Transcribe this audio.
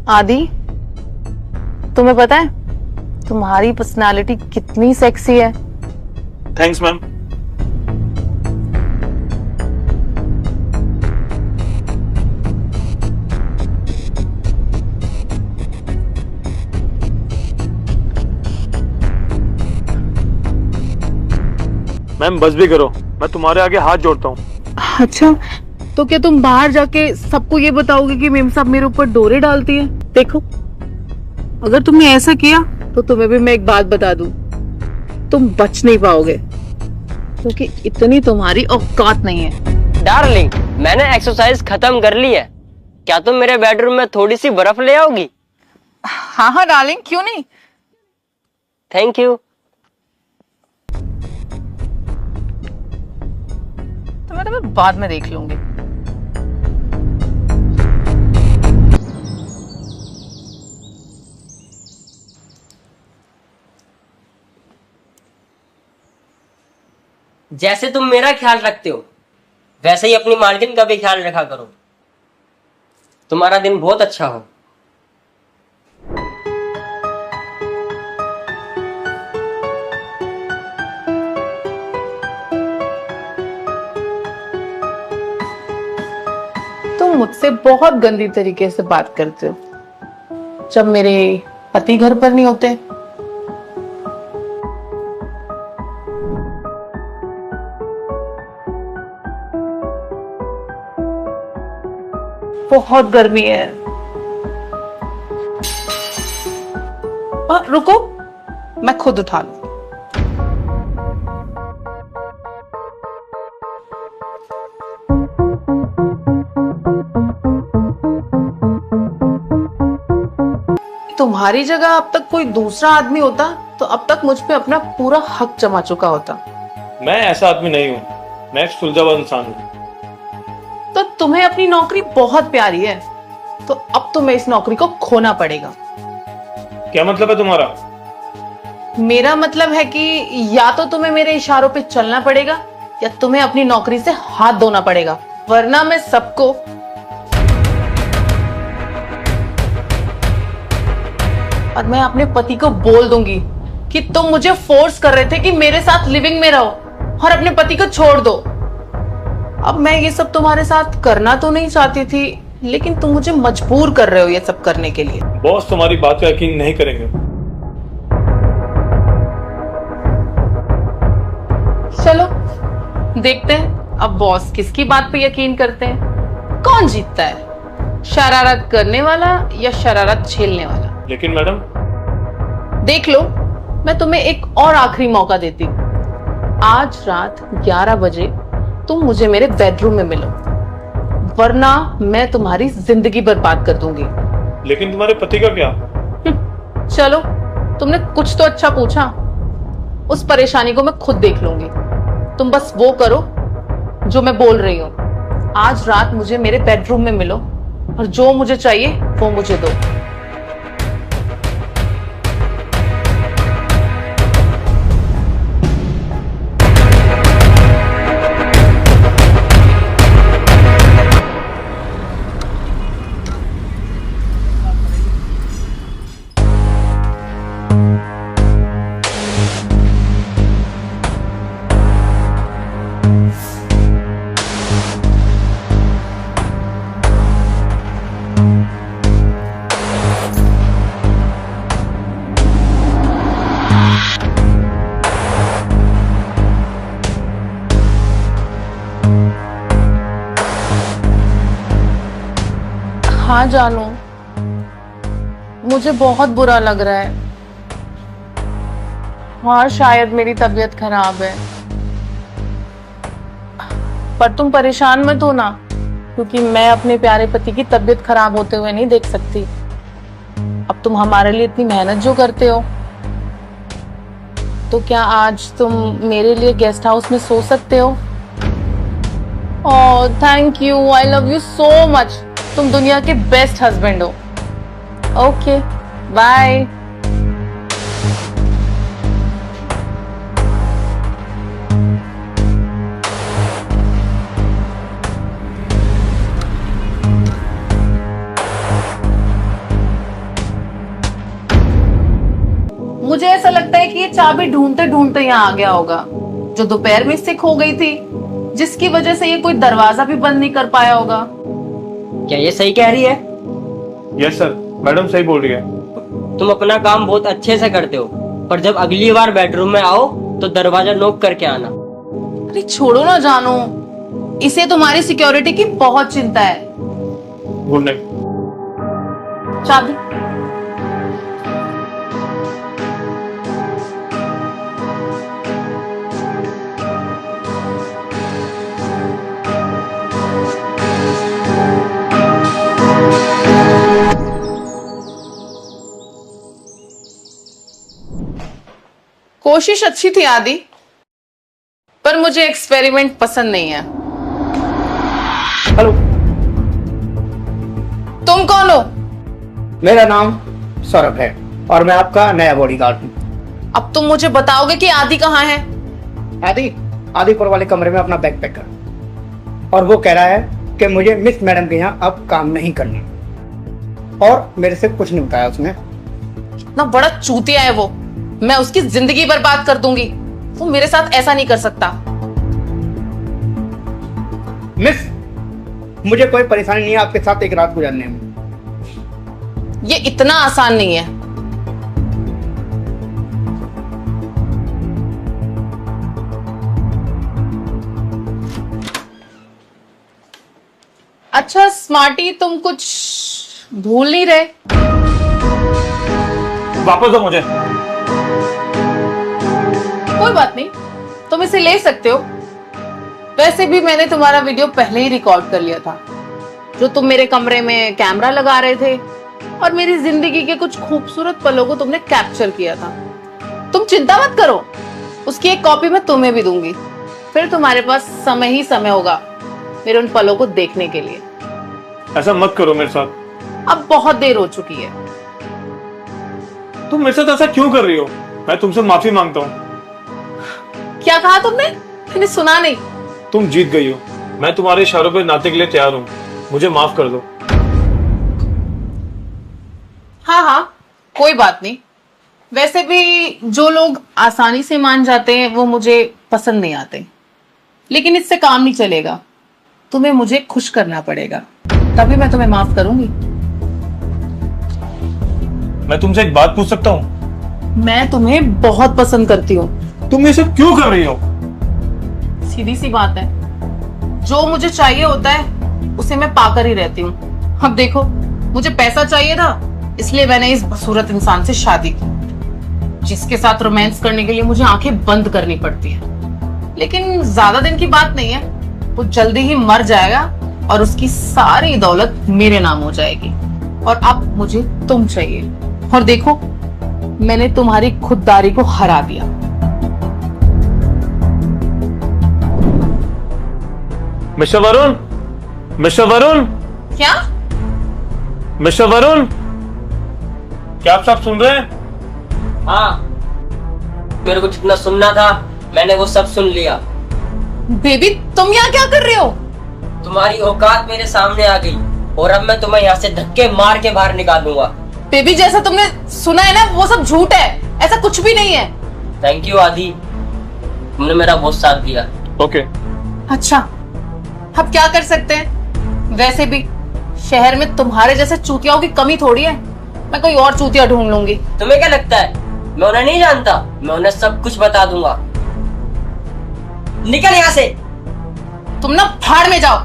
आदि, तुम्हें पता है तुम्हारी पर्सनालिटी कितनी सेक्सी है। Thanks ma'am. मैम बस भी करो, मैं तुम्हारे आगे हाथ जोड़ता हूँ। अच्छा, तो क्या तुम बाहर जाके सबको ये बताओगे कि मेम साहब मेरे ऊपर डोरे डालती है? देखो, अगर तुमने ऐसा किया तो तुम्हें भी मैं एक बात बता दूं, तुम बच नहीं पाओगे, क्योंकि इतनी तुम्हारी औकात नहीं है। डार्लिंग, मैंने एक्सरसाइज खत्म कर ली है, क्या तुम मेरे बेडरूम में थोड़ी सी बर्फ ले आओगी? हाँ हाँ डार्लिंग, क्यों नहीं। Thank you. तुम्हें तो मैं बाद में देख लूंगी। जैसे तुम मेरा ख्याल रखते हो वैसे ही अपनी मालकिन का भी ख्याल रखा करो। तुम्हारा दिन बहुत अच्छा हो। तुम मुझसे बहुत गंदी तरीके से बात करते हो जब मेरे पति घर पर नहीं होते। बहुत गर्मी है। रुको, मैं खुद उठा लूं। तुम्हारी जगह अब तक कोई दूसरा आदमी होता तो अब तक मुझ पे अपना पूरा हक जमा चुका होता। मैं ऐसा आदमी नहीं हूँ, मैं एक सुलझावा इंसान हूँ। तो तुम्हें अपनी नौकरी बहुत प्यारी है, तो अब तुम्हें इस नौकरी को खोना पड़ेगा। क्या मतलब है तुम्हारा? मेरा मतलब है कि या तो तुम्हें मेरे इशारों पे चलना पड़ेगा या तुम्हें अपनी नौकरी से हाथ धोना पड़ेगा, वरना मैं सबको और मैं अपने पति को बोल दूंगी कि तुम मुझे फोर्स कर रहे थे कि मेरे साथ लिविंग में रहो और अपने पति को छोड़ दो। अब मैं ये सब तुम्हारे साथ करना तो नहीं चाहती थी, लेकिन तुम मुझे मजबूर कर रहे हो ये सब करने के लिए। बॉस तुम्हारी बात का यकीन नहीं करेंगे। चलो देखते हैं अब बॉस किसकी बात पे यकीन करते हैं। कौन जीतता है, शरारत करने वाला या शरारत झेलने वाला? लेकिन मैडम। देख लो, मैं तुम्हें एक और आखिरी मौका देती हूँ। आज रात 11 बजे तुम मुझे मेरे बेडरूम में मिलो, वरना मैं तुम्हारी जिंदगी बर्बाद कर दूंगी। लेकिन तुम्हारे पति का क्या? चलो, तुमने कुछ तो अच्छा पूछा, उस परेशानी को मैं खुद देख लूंगी। तुम बस वो करो जो मैं बोल रही हूँ। आज रात मुझे मेरे बेडरूम में मिलो और जो मुझे चाहिए वो मुझे दो। हाँ जानू, मुझे बहुत बुरा लग रहा है। हाँ, शायद मेरी तबीयत खराब है, पर तुम परेशान मत हो ना, क्योंकि मैं अपने प्यारे पति की तबीयत खराब होते हुए नहीं देख सकती। अब तुम हमारे लिए इतनी मेहनत जो करते हो, तो क्या आज तुम मेरे लिए गेस्ट हाउस में सो सकते हो? Oh thank you, I love you so much. तुम दुनिया के बेस्ट हस्बैंड हो। Okay bye. चाबी ढूंढते ढूंढते यहाँ आ गया होगा, जो दोपहर में इससे खो गई थी, जिसकी वजह से ये कोई दरवाजा भी बंद नहीं कर पाया होगा। क्या ये सही कह रही है? यस सर, मैडम सही बोल रही है। तुम अपना काम बहुत अच्छे से करते हो, पर जब अगली बार बेडरूम में आओ तो दरवाजा नॉक करके आना। अरे छोड़ो ना जानू, इसे तुम्हारी सिक्योरिटी की बहुत चिंता है। Good night. चाबी। कोशिश अच्छी थी आदि, पर मुझे एक्सपेरिमेंट पसंद नहीं है। हेलो, तुम कौन हो? मेरा नाम सौरभ है और मैं आपका नया बॉडीगार्ड हूँ। अब तुम मुझे बताओगे कि आदि कहाँ है? आदिपुर वाले कमरे में अपना बैग पैक कर। और वो कह रहा है कि मुझे मिस मैडम के यहाँ अब काम नहीं करना, और मेरे से कुछ नहीं बताया उसने। इतना बड़ा चूतिया है वो, मैं उसकी जिंदगी बर्बाद कर दूंगी। वो मेरे साथ ऐसा नहीं कर सकता। मिस, मुझे कोई परेशानी नहीं है आपके साथ एक रात गुजारने में। ये इतना आसान नहीं है। अच्छा स्मार्टी, तुम कुछ भूल नहीं रहे? वापस दो मुझे। कोई बात नहीं, तुम इसे ले सकते हो। वैसे भी मैंने तुम्हारा वीडियो पहले ही रिकॉर्ड कर लिया था, जो तुम मेरे कमरे में कैमरा लगा रहे थे और मेरी जिंदगी के कुछ खूबसूरत पलों को तुमने कैप्चर किया था। तुम चिंता मत करो, उसकी एक कॉपी मैं तुम्हें भी दूंगी। फिर तुम्हारे पास समय ही समय होगा मेरे उन पलों को देखने के लिए। ऐसा मत करो मेरे साथ। अब बहुत देर हो चुकी है। तुम मेरे साथ ऐसा क्यों कर रही हो? मैं तुमसे माफी मांगता हूँ। क्या कहा तुमने? मैंने सुना नहीं। तुम जीत गई हो। मैं तुम्हारे इशारों पे नाते के लिए तैयार हूँ। मुझे माफ कर दो। हाँ हाँ, कोई बात नहीं। वैसे भी जो लोग आसानी से मान जाते हैं वो मुझे पसंद नहीं आते, लेकिन इससे काम नहीं चलेगा। तुम्हें मुझे खुश करना पड़ेगा, तभी मैं तुम्हें माफ करूंगी। मैं तुमसे एक बात पूछ सकता हूँ? मैं तुम्हें बहुत पसंद करती हूँ। तुम ये सब क्यों कर रही हो? सीधी सी बात है, जो मुझे चाहिए होता है उसे मैं पाकर ही रहती हूँ। अब देखो, मुझे पैसा चाहिए था, इसलिए मैंने इस बदसूरत इंसान से शादी की, जिसके साथ रोमांस करने के लिए मुझे आंखें बंद करनी पड़ती है। लेकिन ज्यादा दिन की बात नहीं है, वो जल्दी ही मर जाएगा और उसकी सारी दौलत मेरे नाम हो जाएगी। और अब मुझे तुम चाहिए, और देखो मैंने तुम्हारी खुददारी को हरा दिया। मिस्टर वरुण, मिस्टर वरुण, क्या? मिस्टर वरुण, क्या आप सब सुन रहे हैं? हाँ, मेरे को जितना सुनना था मैंने वो सब सुन लिया। बेबी, तुम यहाँ क्या कर रहे हो? तुम्हारी औकात मेरे सामने आ गई और अब मैं तुम्हें यहाँ से धक्के मार के बाहर निकालूंगा। बेबी, जैसा तुमने सुना है ना, वो सब झूठ है, ऐसा कुछ भी नहीं है। थैंक यू आदि, तुमने मेरा बहुत साथ दिया। ओके। अच्छा, अब क्या कर सकते हैं? वैसे भी शहर में तुम्हारे जैसे चूतियाओं की कमी थोड़ी है। मैं कोई और चूतिया ढूंढ लूंगी। तुम्हें क्या लगता है मैं उन्हें नहीं जानता? मैं उन्हें सब कुछ बता दूंगा। निकल यहाँ से। तुम ना भाड़ में जाओ।